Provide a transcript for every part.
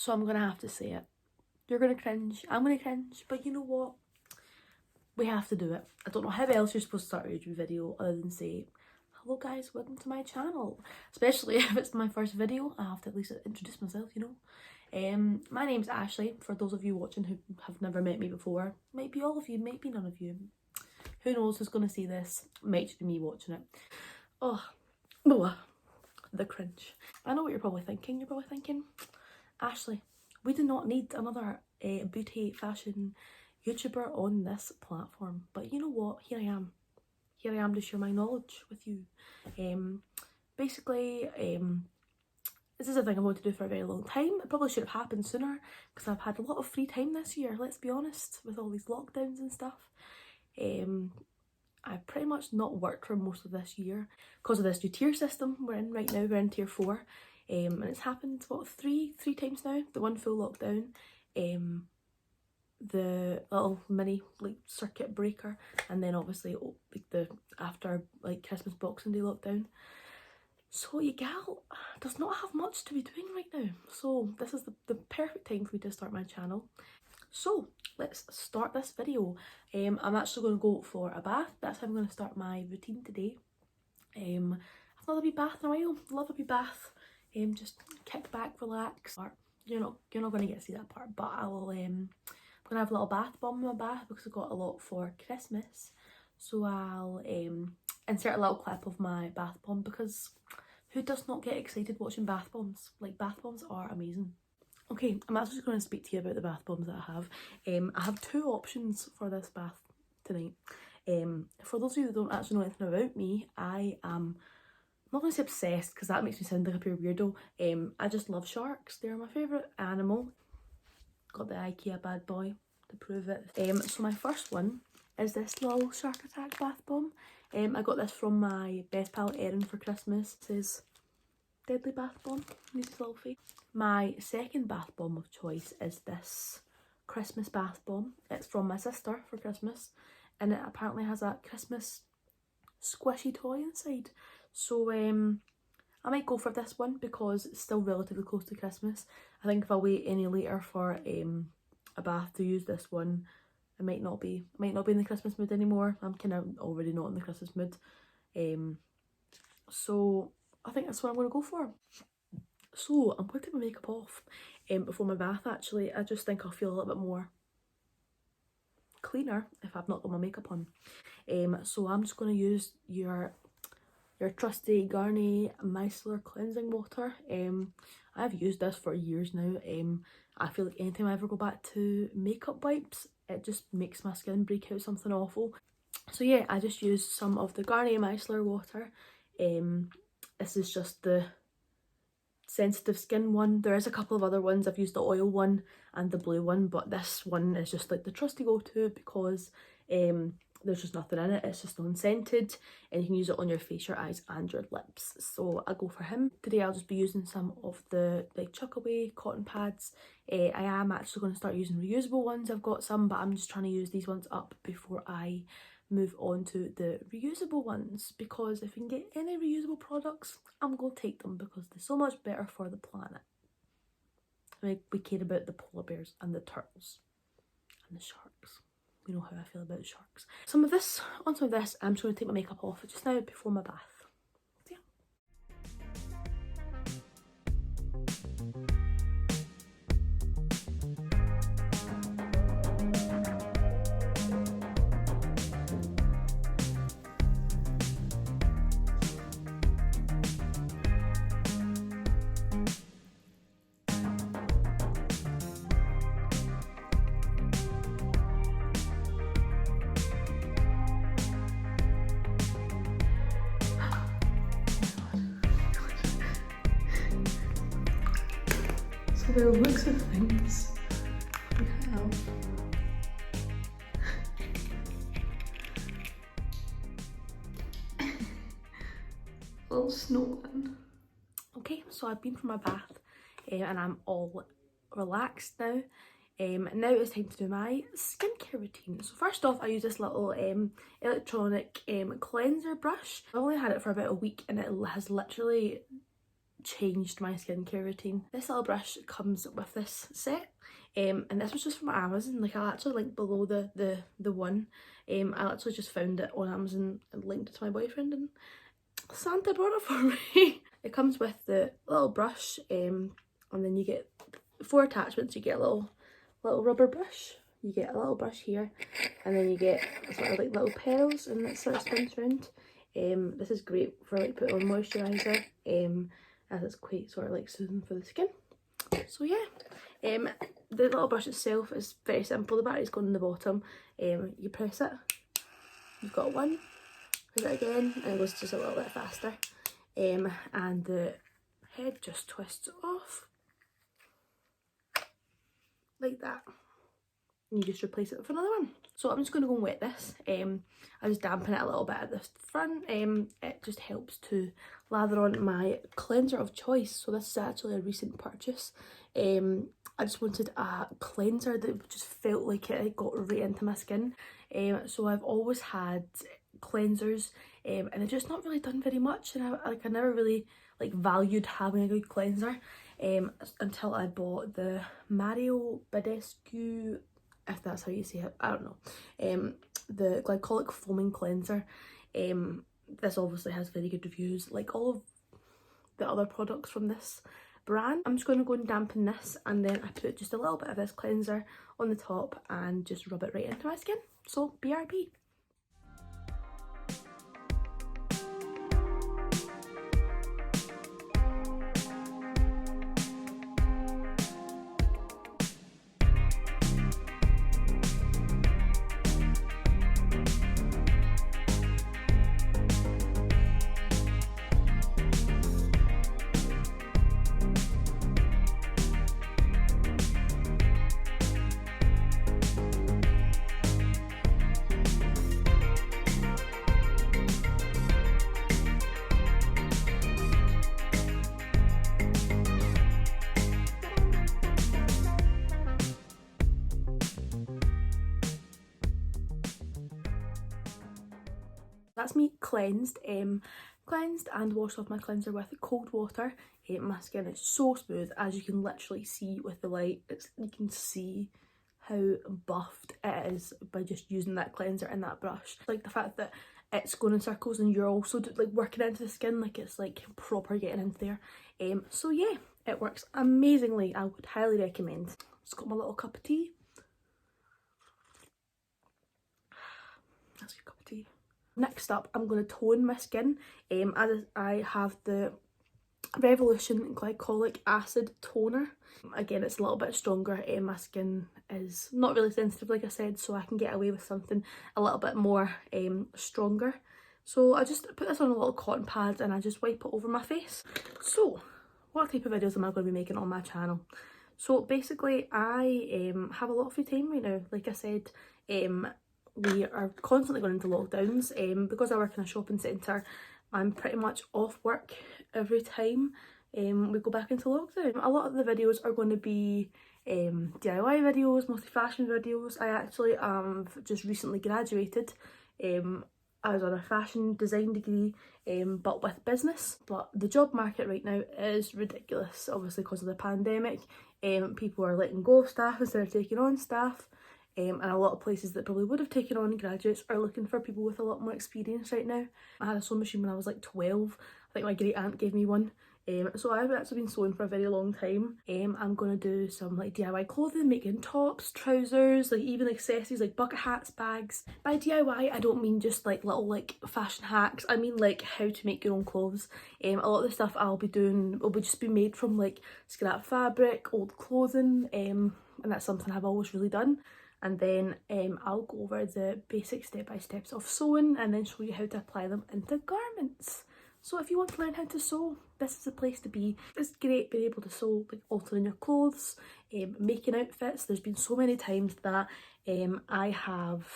so I'm gonna have to say it. You're gonna cringe, I'm gonna cringe, but you know what? We have to do it. I don't know how else you're supposed to start a YouTube video other than say, hello guys, welcome to my channel. Especially if it's my first video, I have to at least introduce myself, you know. My name's Ashley, for those of you watching who have never met me before. Might be all of you, might be none of you. Who knows who's going to see this? Might just be me watching it. Oh, the cringe. I know what you're probably thinking. You're probably thinking, Ashley, we do not need another beauty fashion YouTuber on this platform. But you know what? Here I am. Here I am to share my knowledge with you. Basically, this is a thing I wanted to do for a very long time. It probably should have happened sooner because I've had a lot of free time this year, let's be honest, with all these lockdowns and stuff. I've pretty much not worked for most of this year because of this new tier system we're in right now. We're in tier 4, and it's happened what three times now. The one full lockdown, the little mini like circuit breaker, and then obviously like the after like Christmas Boxing Day lockdown. So your gal does not have much to be doing right now, so this is the perfect time for me to start my channel. So let's start this video. I'm actually going to go for a bath. That's how I'm going to start my routine today. I've not had a wee bath in a while. Love a wee bath. Just kick back, relax. You're not going to get to see that part, but I'm going to have a little bath bomb in my bath because I got a lot for Christmas. So I'll insert a little clip of my bath bomb because who does not get excited watching bath bombs? Like, bath bombs are amazing. Okay, I'm actually just going to speak to you about the bath bombs that I have. I have 2 options for this bath tonight. For those of you that don't actually know anything about me, I am not going to say obsessed because that makes me sound like a pure weirdo. I just love sharks. They're my favourite animal. Got the IKEA bad boy to prove it. So my first one is this little shark attack bath bomb. I got this from my best pal Erin for Christmas. It says deadly bath bomb. Needs his little face. My second bath bomb of choice is this Christmas bath bomb. It's from my sister for Christmas, and it apparently has a Christmas squishy toy inside. So I might go for this one because it's still relatively close to Christmas. I think if I wait any later for a bath to use this one, I might not be in the Christmas mood anymore. I'm kind of already not in the Christmas mood. So I think that's what I'm going to go for. So I'm going to take my makeup off before my bath actually. I just think I'll feel a little bit more cleaner if I've not got my makeup on. So I'm just going to use your trusty Garnier Micellar cleansing water. I've used this for years now. I feel like anytime I ever go back to makeup wipes, it just makes my skin break out something awful. So yeah, I just used some of the Garnier Micellar water. This is just the sensitive skin one. There is a couple of other ones. I've used the oil one and the blue one, but this one is just like the trusty go-to because there's just nothing in it. It's just non-scented and you can use it on your face, your eyes and your lips. So I'll go for him. Today I'll just be using some of the like chuck away cotton pads. I am actually going to start using reusable ones. I've got some, but I'm just trying to use these ones up before I move on to the reusable ones, because if you can get any reusable products, I'm going to take them because they're so much better for the planet. I mean, we care about the polar bears and the turtles and the sharks. You know how I feel about sharks. On some of this, I'm just going to take my makeup off just now before my bath. So, yeah. So there are looks of things we have. Little snowman. Okay, so I've been for my bath and I'm all relaxed now. Now it's time to do my skincare routine. So first off, I use this little electronic cleanser brush. I've only had it for about a week and it has literally changed my skincare routine. This little brush comes with this set, and this was just from Amazon. Like, I'll actually link below the one. I actually just found it on Amazon and linked it to my boyfriend, and Santa brought it for me. It comes with the little brush, and then you get 4 attachments. You get a little rubber brush, you get a little brush here, and then you get sort of like little pearls, and it sort of spins around. This is great for like putting on moisturizer, as it's quite sort of like soothing for the skin. So yeah, the little brush itself is very simple. The battery's going in the bottom. You press it, you've got one, press it again, and it goes just a little bit faster. And the head just twists off like that, and you just replace it with another one. So I'm just going to go and wet this. I just dampen it a little bit at the front. It just helps to lather on my cleanser of choice. So this is actually a recent purchase. I just wanted a cleanser that just felt like it got right into my skin. So I've always had cleansers, and it's just not really done very much, and I never really like valued having a good cleanser until I bought the Badescu, if that's how you say it, I don't know, the Glycolic foaming cleanser. This obviously has very good reviews, like all of the other products from this brand. I'm just going to go and dampen this, and then I put just a little bit of this cleanser on the top and just rub it right into my skin. So BRB. That's me cleansed. Cleansed and washed off my cleanser with cold water. My skin is so smooth, as you can literally see with the light. You can see how buffed it is by just using that cleanser and that brush. Like the fact that it's going in circles and you're also like working into the skin, like it's like proper getting into there. So yeah, it works amazingly. I would highly recommend. Just got my little cup of tea. That's your cup of tea. Next up, I'm going to tone my skin. As I have the Revolution Glycolic Acid Toner. Again, it's a little bit stronger. My skin is not really sensitive, like I said, so I can get away with something a little bit more stronger. So I just put this on a little cotton pad and I just wipe it over my face. So, what type of videos am I going to be making on my channel? So basically, I have a lot of free time right now. Like I said, we are constantly going into lockdowns. Because I work in a shopping centre, I'm pretty much off work every time we go back into lockdown. A lot of the videos are going to be DIY videos, mostly fashion videos. I actually just recently graduated. I was on a fashion design degree, but with business. But the job market right now is ridiculous, obviously because of the pandemic. People are letting go of staff instead of taking on staff. And a lot of places that probably would have taken on graduates are looking for people with a lot more experience right now. I had a sewing machine when I was like 12. I think my great aunt gave me one. So I've actually been sewing for a very long time. I'm going to do some like DIY clothing, making tops, trousers, like even accessories like bucket hats, bags. By DIY, I don't mean just like little like fashion hacks. I mean like how to make your own clothes. A lot of the stuff I'll be doing will just be made from like scrap fabric, old clothing, and that's something I've always really done. And then I'll go over the basic step-by-steps of sewing and then show you how to apply them into garments. So if you want to learn how to sew, this is the place to be. It's great being able to sew, like altering your clothes, making outfits. There's been so many times that I have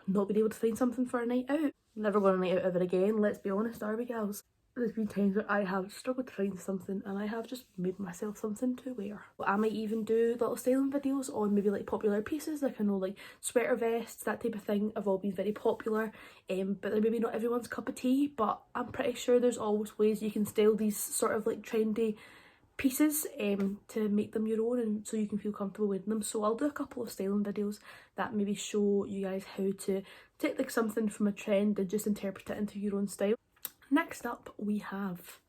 not been able to find something for a night out. Never going on a night out ever again, let's be honest, are we girls? there's been times where I have struggled to find something and I have just made myself something to wear. I might even do little styling videos on maybe like popular pieces, like I know like sweater vests, that type of thing have all been very popular, but they're maybe not everyone's cup of tea, but I'm pretty sure there's always ways you can style these sort of like trendy pieces to make them your own and so you can feel comfortable wearing them. So I'll do a couple of styling videos that maybe show you guys how to take like something from a trend and just interpret it into your own style. Next up we have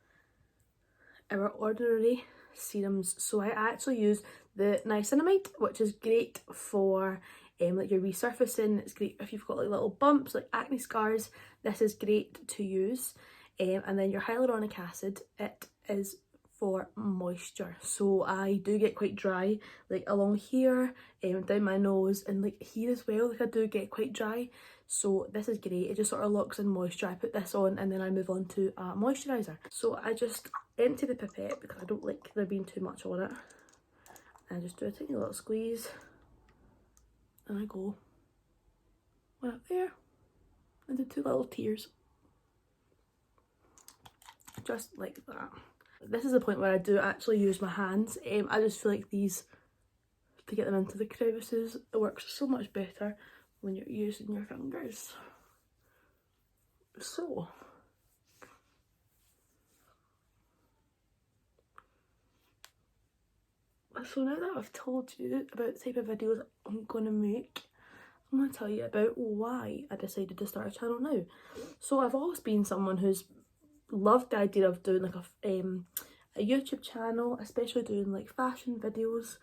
our ordinary serums. So I actually use the Niacinamide, which is great for like your resurfacing. It's great if you've got like little bumps, like acne scars. This is great to use. And then your Hyaluronic Acid, it is for moisture. So I do get quite dry, like along here, down my nose, and like here as well, like I do get quite dry. So this is great, it just sort of locks in moisture. I put this on and then I move on to a moisturizer. So I just empty the pipette because I don't like there being too much on it. And I just do a tiny little squeeze. And I go one up there and do 2 little tears. Just like that. This is the point where I do actually use my hands. I just feel like these, to get them into the crevices, it works so much better when you're using your fingers. So now that I've told you about the type of videos I'm going to make, I'm going to tell you about why I decided to start a channel now. So I've always been someone who's loved the idea of doing like a YouTube channel, especially doing like fashion videos,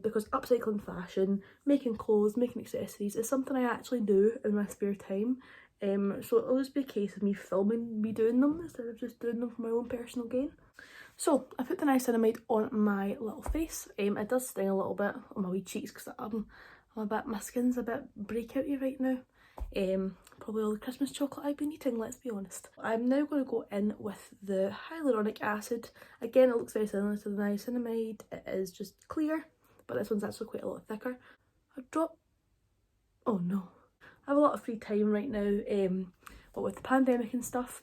because upcycling fashion, making clothes, making accessories is something I actually do in my spare time. So it'll just be a case of me filming me doing them instead of just doing them for my own personal gain. So I put the Niacinamide on my little face. It does sting a little bit on my wee cheeks because my skin's a bit breakouty right now. Probably all the Christmas chocolate I've been eating, let's be honest. I'm now going to go in with the Hyaluronic Acid. Again, it looks very similar to the Niacinamide. It is just clear, but this one's actually quite a lot thicker. Oh no. I have a lot of free time right now, but with the pandemic and stuff,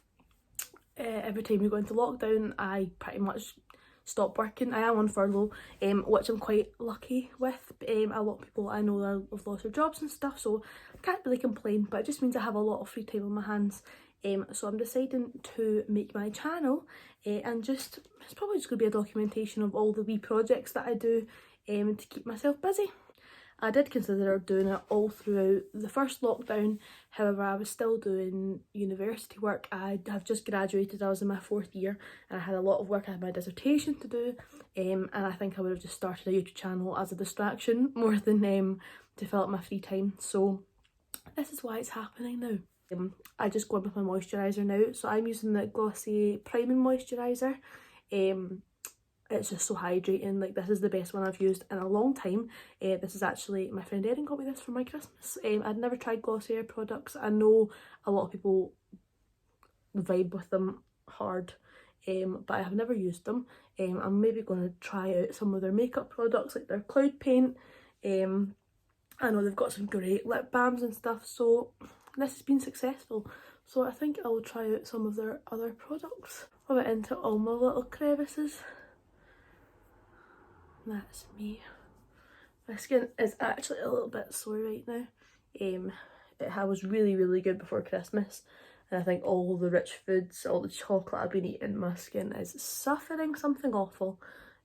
every time we go into lockdown, I pretty much stop working. I am on furlough, which I'm quite lucky with. A lot of people I know have lost their jobs and stuff, so I can't really complain, but it just means I have a lot of free time on my hands. So I'm deciding to make my channel, and it's probably just going to be a documentation of all the wee projects that I do to keep myself busy. I did consider doing it all throughout the first lockdown, however I was still doing university work. I have just graduated, I was in my 4th year and I had a lot of work, I had my dissertation to do, and I think I would have just started a YouTube channel as a distraction more than to fill up my free time. So this is why it's happening now. I just go in with my moisturiser now, so I'm using the Glossier Priming Moisturizer. It's just so hydrating. Like, this is the best one I've used in a long time. This is actually, my friend Erin got me this for my Christmas. I'd never tried Glossier products. I know a lot of people vibe with them hard, but I have never used them. I'm maybe going to try out some of their makeup products, like their Cloud Paint. I know they've got some great lip balms and stuff, so this has been successful. So I think I'll try out some of their other products. I went into all my little crevices. That's me. My skin is actually a little bit sore right now. It was really good before Christmas, and I think all the rich foods, all the chocolate I've been eating, my skin is suffering something awful.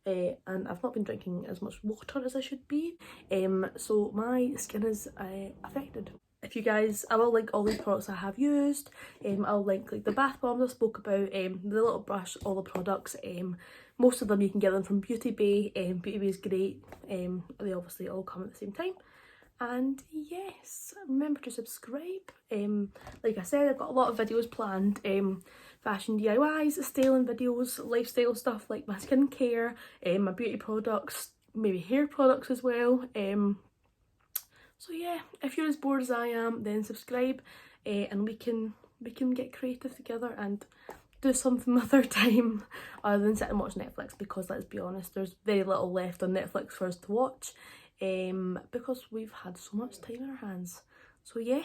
And I've not been drinking as much water as I should be, so my skin is affected. If you guys, I will link all these products I have used. I'll link like the bath bombs I spoke about, the little brush, all the products. Most of them you can get them from Beauty Bay. Beauty Bay is great. They obviously all come at the same time. And yes, remember to subscribe. Like I said, I've got a lot of videos planned. Fashion DIYs, styling videos, lifestyle stuff like my skincare, my beauty products, maybe hair products as well. So yeah, if you're as bored as I am, then subscribe, and we can get creative together and do something other time other than sit and watch Netflix, because let's be honest, there's very little left on Netflix for us to watch, because we've had so much time in our hands. So yeah,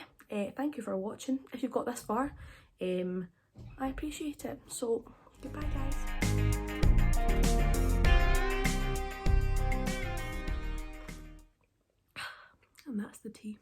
thank you for watching. If you've got this far, I appreciate it. So goodbye guys. And that's the tea.